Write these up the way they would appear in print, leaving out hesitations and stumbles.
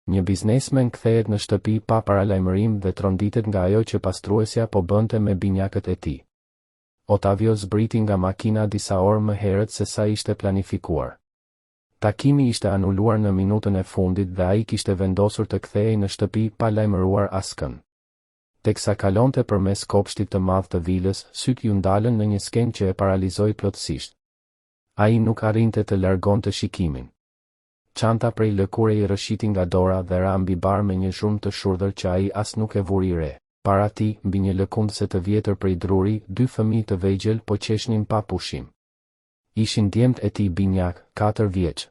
Një biznesmen kthehet në shtëpi pa paralajmërim dhe tronditet nga ajo që pastruesja po bënte me binjakët e tij. Ottavio zbriti nga makina disa orë më herët se sa ishte planifikuar. Takimi ishte anuluar në minutën e fundit dhe ai kishte vendosur të kthehej në shtëpi pa lajmëruar askën. Teksa kalonte përmes kopshtit të madh të vilës, sytë ju ndalën në një skenë që e paralizoi plotësisht. Ai nuk arrinte të largonte shikimin. Çanta prej lëkure i rrëshiti nga dora dhe ra mbi bar me një zhurmë të shurdhër që ai as nuk e vuri re. Para tij, mbi një lëkundse të vjetër prej druri, 2 fëmijë të vegjël po qeshnin pa pushim. Ishin djemt e tij binjak, 4 vjeç.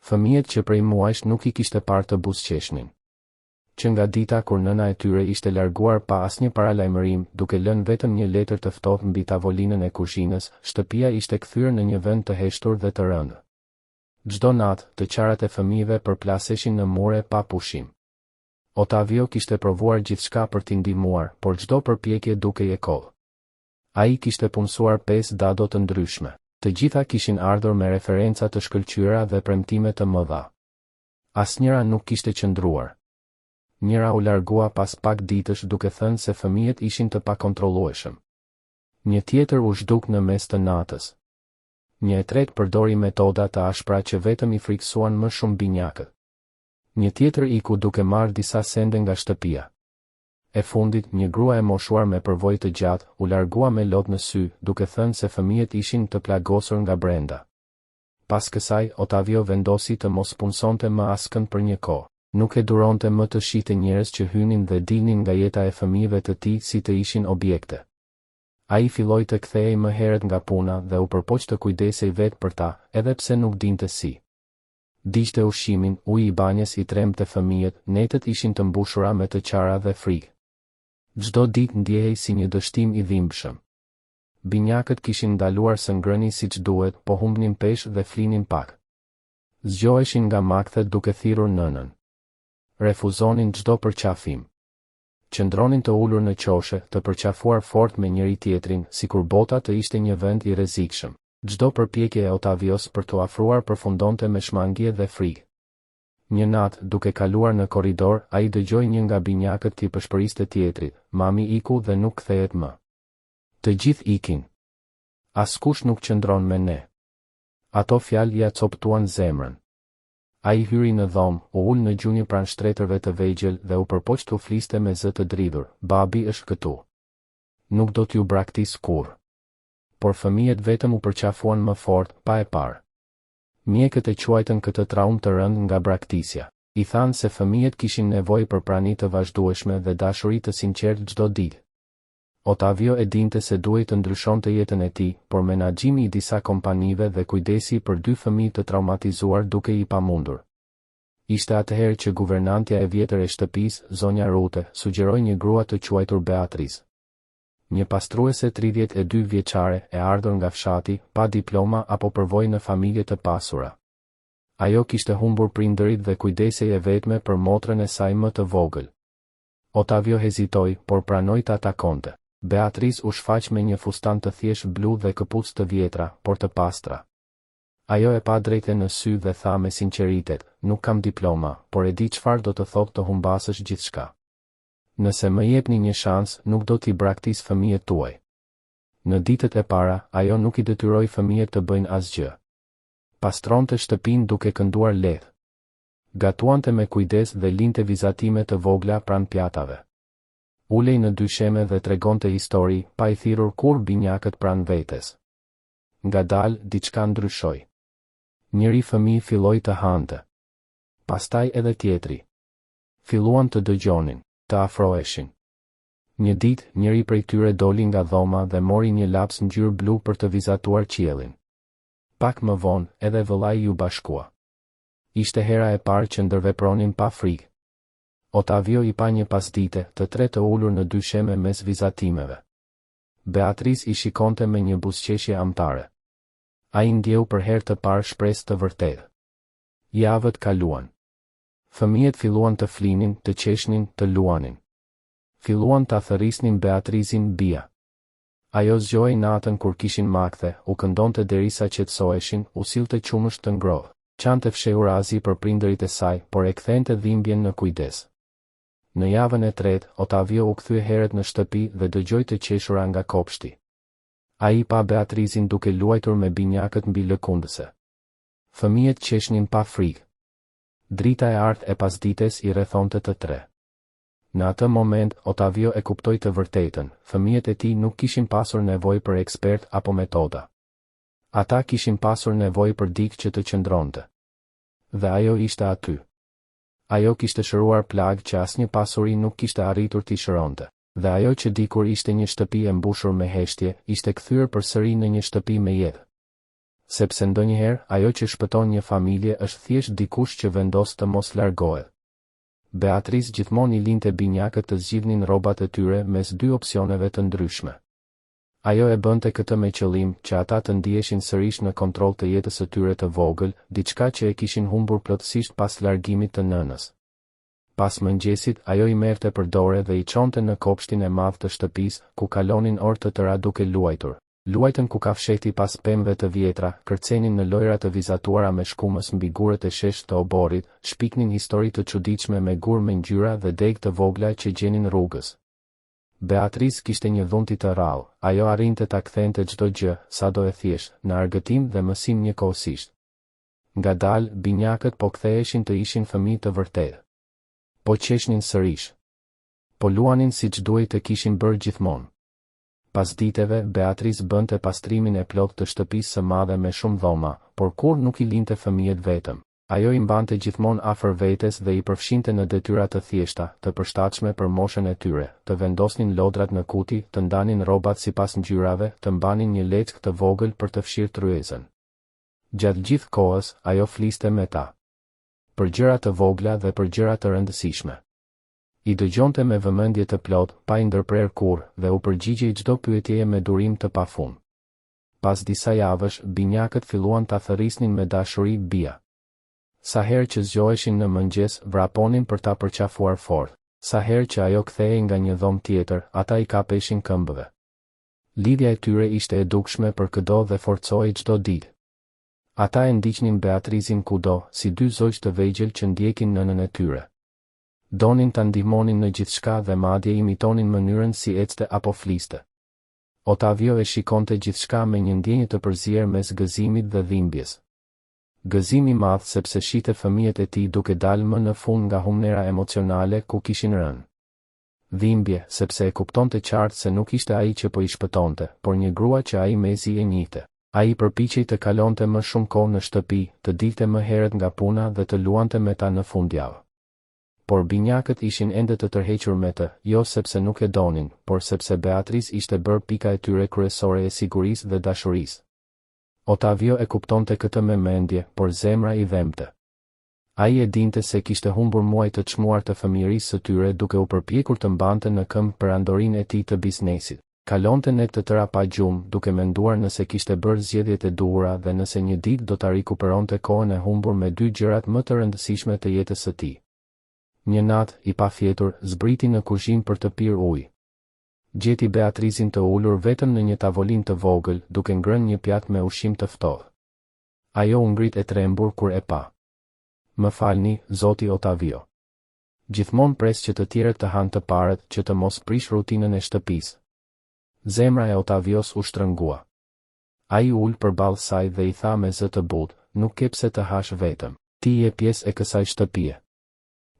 Fëmijët që prej muajsh nuk i kishte parë të buzëqeshnin. Që nga dita kur nëna e tyre ishte larguar pa asnjë paralajmërim, duke lënë vetëm një letër të ftohtë mbi tavolinën e kuzhinës, shtëpia ishte kthyer në një vend të heshtur dhe të rëndë. Çdo natë, të qarat e fëmijëve përplaseshin në mure pa pushim. Ottavio kishte provuar gjithçka për t'i ndihmuar, por çdo përpjekje dukej e kollë. Ai kishte punësuar 5 dado të ndryshme. Të gjitha kishin ardhur me referenca të shkëlqyera dhe premtime të mëdha. Asnjëra nuk kishte qëndruar. Njëra u largua pas pak ditësh duke thënë se fëmijët ishin të pakontrollueshëm. Një tjetër u zhduk në mes të natës. Një e tretë përdori metoda të ashpra që vetëm i friksuan më shumë binjakët. Një tjetër iku duke marrë disa sende nga shtëpia. E fundit, një grua e moshuar me përvojë të gjatë u largua me lot në sy, duke thënë se fëmijët ishin të plagosur nga brenda. Pas kësaj, Ottavio vendosi të mos punsonte më askën për një kohë. Nuk e duronte më të shihte njerëz që hynin dhe dilnin nga jeta e fëmijëve të tij si të ishin objekte. Ai filloi të kthehej më herët nga puna dhe u përpoq të kujdesej vetë për ta, edhe pse nuk dinte si. Digjte ushqimin, uji i banjës i tremte fëmijët, netët ishin të mbushura me të qara dhe frikë. Çdo ditë ndjehej si një dështim i dhimbshëm. Binjakët kishin ndaluar së ngrëni siç duhet, po humbnin peshë dhe flinin pak. Zgjoheshin nga makthet duke thirrur nënën. Refuzonin çdo përqafim. Qëndronin të ulur në qoshe, të përqafuar fort me njëri tjetrin, sikur bota të ishte një vend i rrezikshëm. Çdo përpjekje e Ottavios për t'u afruar përfundonte me shmangje dhe frikë. Një natë, duke kaluar në korridor, ai dëgjoi një nga binjakët t'i përshpëriste tjetrit, mami iku dhe nuk kthehet më. Të gjithë ikin. Askush nuk qëndron me ne. Ato fjalë ja coptuan zemrën. Ai hyri në dhomë, u ul në gjunjë pranë shtretërve të vegjël dhe u përpoq t'u fliste me zë të dridhur. Babi është këtu. Nuk do t'ju braktis kurrë. Por fëmijët vetëm u përqafuan më fort, pa e parë. Mjekët e quajtën këtë traumë të rëndë nga braktisja. I thanë se fëmijët kishin nevojë për prani të vazhdueshme dhe dashuri të sinqertë çdo ditë. Ottavio e dinte se duhej të ndryshonte jetën e tij, por menaxhimi i disa kompanive dhe kujdesi për 2 fëmijë të traumatizuar duke i pamundur. Ishte atëherë që guvernantja e vjetër e shtëpisë, zonja Rute, sugjeroi një grua të quajtur Beatriz. Një pastruese 32 vjeçare, e ardhur nga fshati, pa diploma apo përvojë në familje të pasura. Ajo kishte humbur prindërit dhe kujdesej e vetme për motrën e saj më të vogël. Ottavio hezitoi, por pranoi ta takonte. Beatriz u shfaq me një fustan të thjeshtë blu dhe këpucë të vjetra, por të pastra. Ajo e pa drejtë në sy dhe tha me sinqeritet, nuk kam diploma, por e di çfarë do të thotë të humbasësh gjithçka. Nëse më jepni një shans, nuk do t'i braktis fëmijët tuaj. Në ditët e para, ajo nuk i detyroi fëmijët të bëjnë asgjë. Pastronte shtëpinë duke kënduar lehtë. Gatuante me kujdes dhe linte vizatime të vogla pranë pjatave. Ulej në dysheme dhe tregonte histori, pa i thirrur kur binjakët pranë vetes. Ngadalë, diçka ndryshoi. Njëri fëmijë filloi të hante. Pastaj edhe tjetri. Filluan të dëgjonin, të afroheshin. Një ditë, njëri prej tyre doli nga dhoma dhe mori një laps ngjyrë blu për të vizatuar qiellin. Pak më vonë, edhe vëllai ju bashkua. Ishte hera e parë që ndërvepronin pa frikë. Ottavio i pa një pasdite, të tre të ulur në dysheme mes vizatimeve. Beatriz i shikonte me një buzëqeshje amtare. Ai ndjeu për herë të parë shpresë të vërtetë. Javët kaluan. Fëmijët filluan të flinin, të qeshnin, të luanin. Filluan të thërrisnin Beatrizin bija. Ajo zgjohej natën kur kishin makthe, u këndonte derisa qetësoheshin, u sillte qumësht të ngrohtë. Qante fshehur azi për prindërit e saj, por e kthente dhimbjen në kujdes. Në javën e tretë, Otavio u kthye herët në shtëpi dhe dëgjoi të qeshura nga kopshti. Ai pa Beatrizin duke luajtur me binjakët mbi lëkundëse. Fëmijët qeshnin pa frikë. Drita e artë e pasdites i rrethonte të tre. Në atë moment, Otavio e kuptoi të vërtetën, fëmijët e tij nuk kishin pasur nevojë për ekspert apo metoda. Ata kishin pasur nevojë për dikë që të qëndronte. Dhe ajo ishte aty. Ajo kishte shëruar plagë që asnjë pasuri nuk kishte arritur t'i shëronte. Dhe ajo që dikur ishte një shtëpi e mbushur me heshtje, ishte kthyer përsëri në një shtëpi me jetë. Sepse ndonjëherë, ajo që shpëton një familje është thjesht dikush që vendos të mos largohet. Beatriz gjithmonë i linte binjakët të zgjidhnin rrobat e tyre mes dy opsioneve të ndryshme. Ajo e bënte këtë me qëllim që ata të ndiheshin sërish në kontroll të jetës së tyre të vogël, diçka që e kishin humbur plotësisht pas largimit të nënës. Pas mëngjesit, ajo i merrte për dorë dhe i çonte në kopshtin e madh të shtëpisë, ku kalonin orë të tëra duke luajtur. Luajtën ku ka fshehti pas pemëve të vjetra, kërcenin në lojra të vizatuara me shkumës mbi gurët e sheshtë të oborit, shpiknin histori të çuditshme me gur me ngjyra dhe degë të vogla që gjenin rrugës. Beatriz kishte një dhunti të rrallë, ajo arrinte ta kthente çdo gjë, sado e thjesht, në argëtim dhe mësim njëkohësisht. Ngadalë, binjakët po ktheheshin të ishin fëmijë të vërtetë. Po qeshnin sërish. Po luanin siç duhej të kishin bërë gjithmonë. Pas diteve, Beatriz bënte pastrimin e plot të shtëpisë së madhe me shumë dhoma, por kur nuk i linte fëmijët vetëm. Ajo i mbante gjithmonë afër vetes dhe i përfshinte në detyra të thjeshta, të përshtatshme për moshën e tyre, të vendosnin lodrat në kuti, të ndanin rrobat sipas ngjyrave, të mbanin një leckë të vogël për të fshirë tryezën. Gjatë gjithë kohës, ajo fliste me ta. Për gjëra të vogla dhe për gjëra të rëndësishme. I dëgjonte me vëmendje të plot, pa i ndërprer kurrë, dhe u përgjigjej çdo pyetje me durim të pafund. Pas disa javësh, binjakët filluan ta thërrisnin me dashuri bija. Sa herë që zgjoheshin në mëngjes, vraponin për ta përqafuar fort. Sa herë që ajo kthehej nga një dhomë tjetër, ata i kapeshin këmbëve. Lidhja e tyre ishte e dukshme për këdo dhe forcohej çdo ditë. Ata e ndiqnin Beatrizin kudo, si dy zogjë të vegjël që ndjekin nënën e tyre. Donin ta ndihmonin në gjithçka dhe madje imitonin mënyrën si ecte apo fliste. Otavio e shikonte gjithçka me një ndjenjë të përzier mes gëzimit dhe dhimbjes. Gëzim i madh sepse shite fëmijët e tij duke dalë më në fund nga humnera emocionale ku kishin rënë. Dhimbje, sepse e kuptonte qartë se nuk ishte ai që po i shpëtonte, por një grua që ai mezi e njihte. Ai përpiqej të kalonte më shumë kohë në shtëpi, të dilte më herët nga puna dhe të luante me ta në fundjavë. Por binjakët ishin ende të tërhequr me të, jo sepse nuk e donin, por sepse Beatriz ishte bërë pika e tyre kryesore e sigurisë dhe dashurisë. Otavio e kuptonte këtë me mendje, por zemra i dhemte. Ai e dinte se kishte humbur muaj të çmuar të fëmijërisë së tyre duke u përpjekur të mbante në këmbë perandorinë e tij të biznesit. Kalonte net të tëra pa gjumë, duke menduar nëse kishte bërë zgjedhjet e duhura dhe nëse një ditë do ta rikuperonte kohën e humbur me dy gjërat më të rëndësishme të jetës së tij. Një natë, i pafjetur, zbriti në kuzhinë për të pirë ujë. Gjeti Beatrizin të ulur vetëm në një tavolinë të vogël, duke ngrënë një pjatë me ushqim të ftohtë. Ajo u ngrit e trembur kur e pa. Më falni, zoti Otavio. Gjithmonë pres që të tjerët të hanë të parët, që të mos prish rutinën e shtëpisë. Zemra e Otavios u shtrëngua. Ai ul përballë saj dhe i tha me zë të butë, nuk ke pse të hash vetëm. Ti je pjesë e kësaj shtëpie.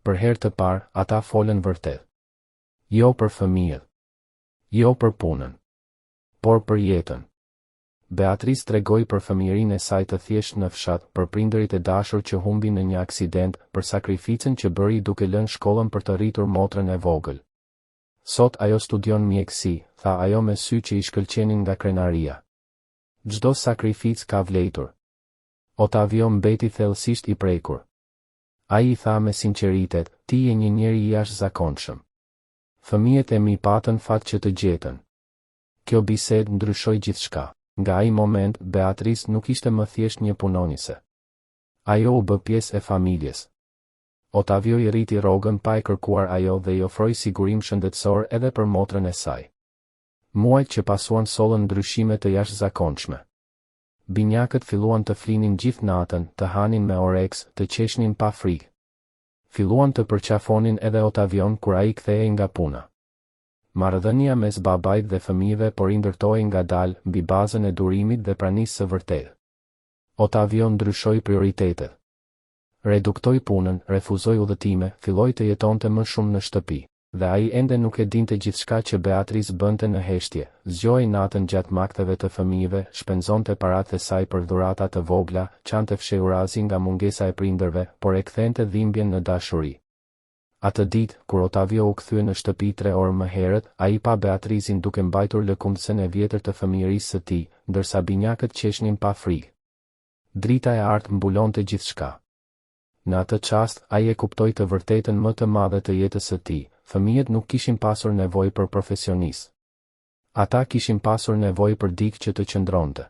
Për herë të parë, ata folën vërtet. Jo për fëmijët. Jo për punën. Por për jetën. Beatriz tregoi për fëmijërinë e saj të thjeshtë në fshat, për prindërit e dashur që humbi në një aksident, për sakrificën që bëri duke lënë shkollën për të rritur motrën e vogël. Sot ajo studion mjekësi, tha ajo me sy që i shkëlqenin nga krenaria. Çdo sakrificë ka vlerëtur. Otavio mbeti thellësisht i prekur. Ai i tha me sinqeritet, ti je një njeri i jashtëzakonshëm. Fëmijët e mi patën fat që të gjetën. Kjo bisedë ndryshoi gjithçka. Nga ai moment, Beatriz nuk ishte më thjesht një punonjëse. Ajo u bë pjesë e familjes. Otavio i rriti rrogën pa e kërkuar ajo dhe i ofroi sigurim shëndetësor edhe për motrën e saj. Muajt që pasuan sollën ndryshime të jashtëzakonshme. Binjakët filluan të flinin gjithë natën, të hanin me oreks, të qeshnin pa frikë. Filluan të përqafonin edhe Otavion kur ai kthehej nga puna. Marrëdhënia mes babait dhe fëmijëve po rindërtohej ngadalë mbi bazën e durimit dhe pranisë së vërtetë. Otavion ndryshoi prioritetet. Reduktoi punën, refuzoi udhëtime, filloi të jetonte më shumë në shtëpi. Dhe ai ende nuk e dinte gjithçka që Beatrice bënte në heshtje, zgjohej natën gjatë makteve të fëmijëve, shpenzonte paratë e saj për dhurata të vogla, çante fshehurazi nga mungesa e prindërve, por e kthente dhimbjen në dashuri. Atë ditë, kur Otavio u kthye në shtëpi 3 orë më herët, ai pa Beatricin duke mbajtur lëkundësen e vjetër të fëmijërisë së tij, ndërsa binjakët qeshnin pa frikë. Drita e artë mbulonte gjithçka. Në atë çast, ai e kuptoi të vërtetën më të madhe të jetës së tij. Fëmijët nuk kishin pasur nevojë për profesionistë. Ata kishin pasur nevojë për dikë që të qëndronte.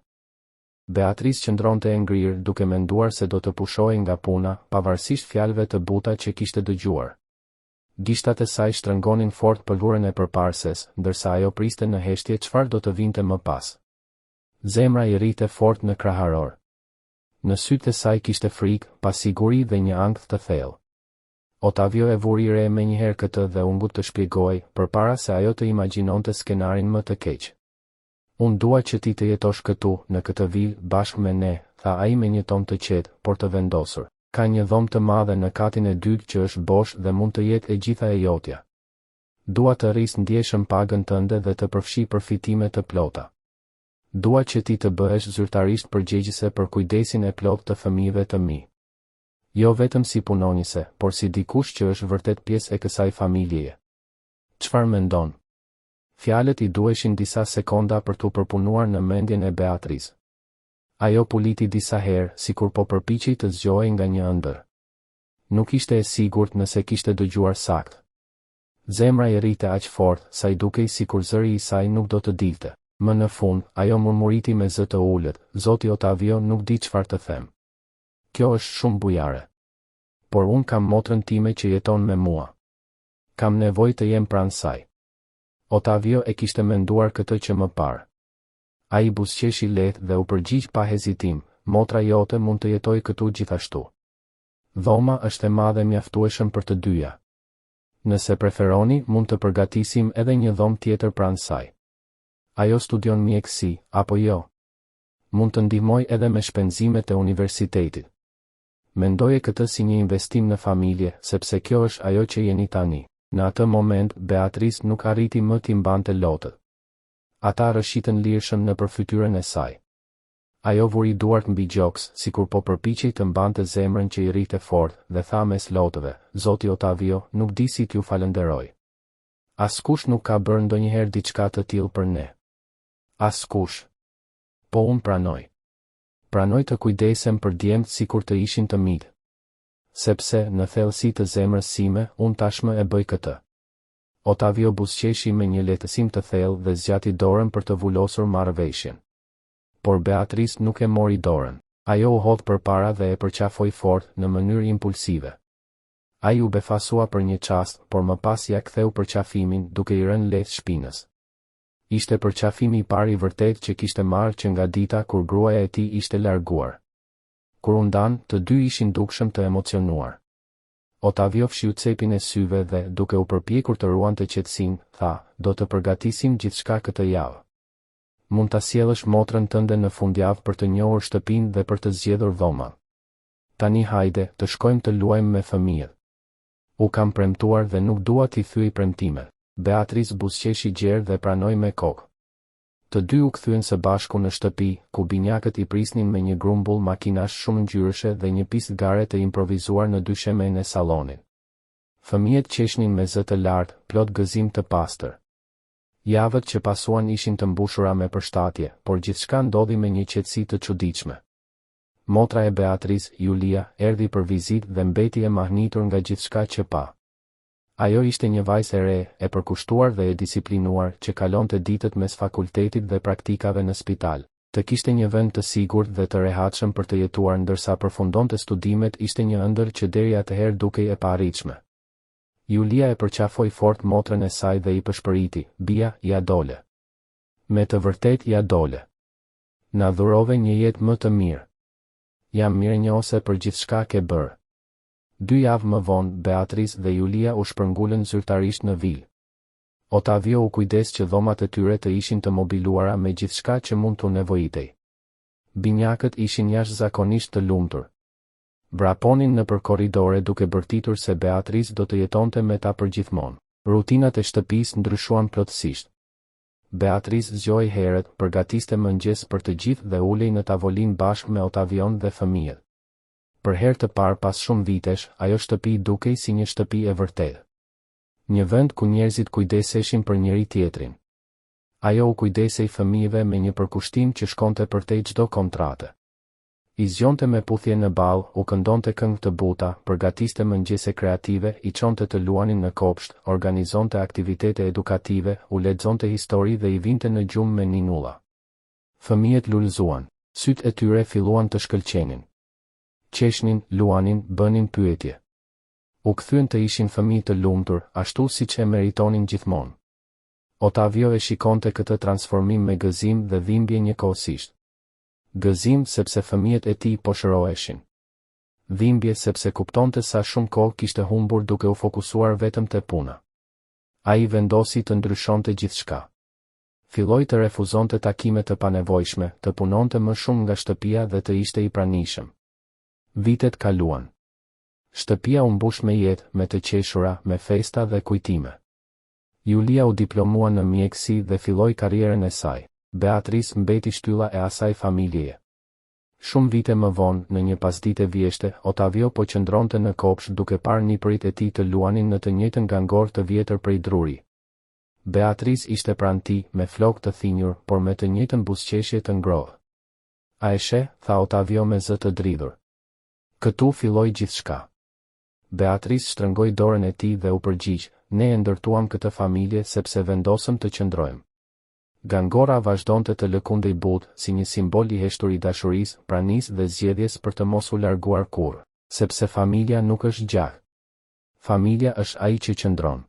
Beatrice qëndronte e ngrirë duke menduar se do të pushohej nga puna, pavarësisht fjalëve të buta që kishte dëgjuar. Gishtat e saj shtrëngonin fort pëlhurën e përparses, ndërsa ajo priste në heshtje çfarë do të vinte më pas. Zemra i rrite fort në kraharor. Në sytë e saj kishte frikë, pasiguri dhe një ankth të thellë. Otavio e vuri re me njëherë këtë dhe u ngut të shpjegoj, përpara se ajo të imagjinonte skenarin më të keq. Unë dua që ti të jetosh këtu, në këtë vilë, bashkë me ne, tha ai me një ton të qetë, por të vendosur. Ka një dhomë të madhe në katin e dytë që është bosh dhe mund të jetë e gjitha e jotja. Dua të rris ndjeshëm pagën tënde dhe të përfshi përfitime të plota. Dua që ti të bëhesh zyrtarisht përgjegjëse për kujdesin e plot të fëmijëve të mi. Jo vetëm si punonjëse, por si dikush që është vërtet pjesë e kësaj familjeje. Çfarë mendon? Fjalët i duheshin disa sekonda për t'u përpunuar në mendjen e Beatrice. Ajo puliti disa herë, sikur po përpiqej të zgjohej nga një ëndër. Nuk ishte e sigurt nëse kishte dëgjuar saktë. Zemra i rrite aq fort, sa i dukej sikur zëri i saj nuk do të dilte. Më në fund, ajo murmuriti me zë të ulët, Zoti Otavio nuk di çfarë të them. Kjo është shumë bujare. Por unë kam motrën time që jeton me mua. Kam nevojë të jem pranë saj. Otavio e kishte menduar këtë që më parë. Ai buzëqeshi lehtë dhe u përgjigj pa hezitim, motra jote mund të jetojë këtu gjithashtu. Dhoma është e madhe mjaftueshëm për të dyja. Nëse preferoni, mund të përgatisim edhe një dhomë tjetër pranë saj. Ajo studion mjekësi, apo jo? Mund të ndihmoj edhe me shpenzimet e universitetit. Mendoje këtë si një investim në familje, sepse kjo është ajo që jeni tani. Në atë moment, Beatrice nuk arriti më t'i mbante lotët. Ata rëshitën lirshëm në përfytyrën e saj. Ajo vuri duart mbi gjoks, sikur po përpiqej të mbante zemrën që i rrite fort, dhe tha mes lotëve, Zoti Otavio, nuk di si t'ju falenderoj. Askush nuk ka bërë ndonjëherë diçka të tillë për ne. Askush. Po unë pranoj. Pranoj të kujdesem për djemtë sikur të ishin të mitë. Sepse, në thellësi të zemrës sime, unë tashmë e bëj këtë. Otavio buzëqeshi me një lehtësim të thellë dhe zgjati dorën për të vullosur marrëveshjen. Por Beatrice nuk e mori dorën. Ajo u hodh përpara dhe e përqafoi fort në mënyrë impulsive. Ai u befasua për një çast, por më pas ja ktheu përqafimin duke i rënë lehtë shpinës. Ishte përqafimi i parë i vërtet që kishte marrë që nga dita kur gruaja e tij ishte larguar. Kur u ndan, të dy ishin dukshëm të emocionuar. Otavio fshiu cepin e syve dhe, duke u përpjekur të ruante qetësinë, tha, do të përgatisim gjithçka këtë javë. Mund ta sjellësh motrën tënde në fundjavë për të njohur shtëpinë dhe për të zgjedhur dhoman. Tani hajde, të shkojmë të luajmë me fëmijët. U kam premtuar dhe nuk dua t'i thyej premtimet. Beatrice buzëqeshi gjerë dhe pranoi me kokë. Të dy u kthyen së bashku në shtëpi, ku binjakët i prisnin me një grumbull makinash shumë ngjyrëshe dhe një pistë gare të improvizuar në dyshemen e salonit. Fëmijët qeshnin me zë të lartë, plot gëzim të pastër. Javët që pasuan ishin të mbushura me përshtatje, por gjithçka ndodhi me një qetësi të çuditshme. Motra e Beatrice, Julia, erdhi për vizitë dhe mbeti e mahnitur nga gjithçka që pa. Ajo ishte një vajzë e re, e përkushtuar dhe e disiplinuar, që kalonte ditët mes fakultetit dhe praktikave në spital. Të kishte një vend të sigurt dhe të rehatshëm për të jetuar ndërsa përfundonte studimet ishte një ëndër që deri atëherë dukej e paarritshme. Julia e përqafoi fort motrën e saj dhe i pëshpëriti, bia, ja dole. Me të vërtet ja dole. Na dhurove një jetë më të mirë. Jam mirënjohëse për gjithçka ke bërë. 2 javë më vonë, Beatrice dhe Julia u shpërngulën zyrtarisht në vilë. Otavio u kujdes që dhomat e tyre të ishin të mobiluara me gjithçka që mund t'u nevojitej. Binjakët ishin jashtëzakonisht të lumtur. Braponin nëpër korridore duke bërtitur se Beatrice do të jetonte me ta përgjithmonë. Rutinat e shtëpisë ndryshuan plotësisht. Beatrice zgjoi herët, përgatiste mëngjes për të gjithë dhe ulej në tavolinë bashkë me Otavion dhe fëmijët. Për herë të parë pas shumë vitesh, ajo shtëpi dukej si një shtëpi e vërtetë. Një vend ku njerëzit kujdeseshin për njëri tjetrin. Ajo u kujdesej fëmijëve me një përkushtim që shkonte përtej çdo kontrate. I zgjonte me puthje në ball, u këndonte këngë të buta, përgatiste mëngjese kreative, i çonte të luanin në kopsht, organizonte aktivitete edukative, u lexonte histori dhe i vinte në gjumë me ninulla. Fëmijët lulëzuan, sytë e tyre filluan të shkëlqenin. Qeshnin, luanin, bënin pyetje. U kthyen të ishin fëmijë të lumtur, ashtu siç e meritonin gjithmonë. Otavio e shikonte këtë transformim me gëzim dhe dhimbje njëkohësisht. Gëzim sepse fëmijët e tij po shëroheshin. Dhimbje sepse kuptonte sa shumë kohë kishte humbur duke u fokusuar vetëm te puna. Ai vendosi të ndryshonte gjithçka. Filloi të refuzonte takime të panevojshme, të punonte më shumë nga shtëpia dhe të ishte i pranishëm. Vitet kaluan. Shtëpia u mbush me jetë, me të qeshura, me festa dhe kujtime. Julia u diplomua në mjekësi dhe filloi karrierën e saj. Beatrice mbeti shtylla e asaj familjeje. Shumë vite më vonë, në një pasdite vjeshte, Otavio po qëndronte në kopsht duke parë nipërit e tij të luanin në të njëjtën gangor të vjetër prej druri. Beatrice ishte pranë tij, me flokë të thinjur, por me të njëjtën buzëqeshje të ngrohtë. A e sheh, tha Otavio me zë të dridhur. Këtu filloi gjithçka. Beatrice shtrëngoi dorën e tij dhe u përgjigj, ne e ndërtuam këtë familje sepse vendosëm të qëndrojmë. Gangora vazhdonte të lëkundej butë, si një simbol i heshtur i dashurisë, pranisë dhe zgjedhjes për të mos u larguar kurrë, sepse familja nuk është gjak. Familja është ai që qëndron.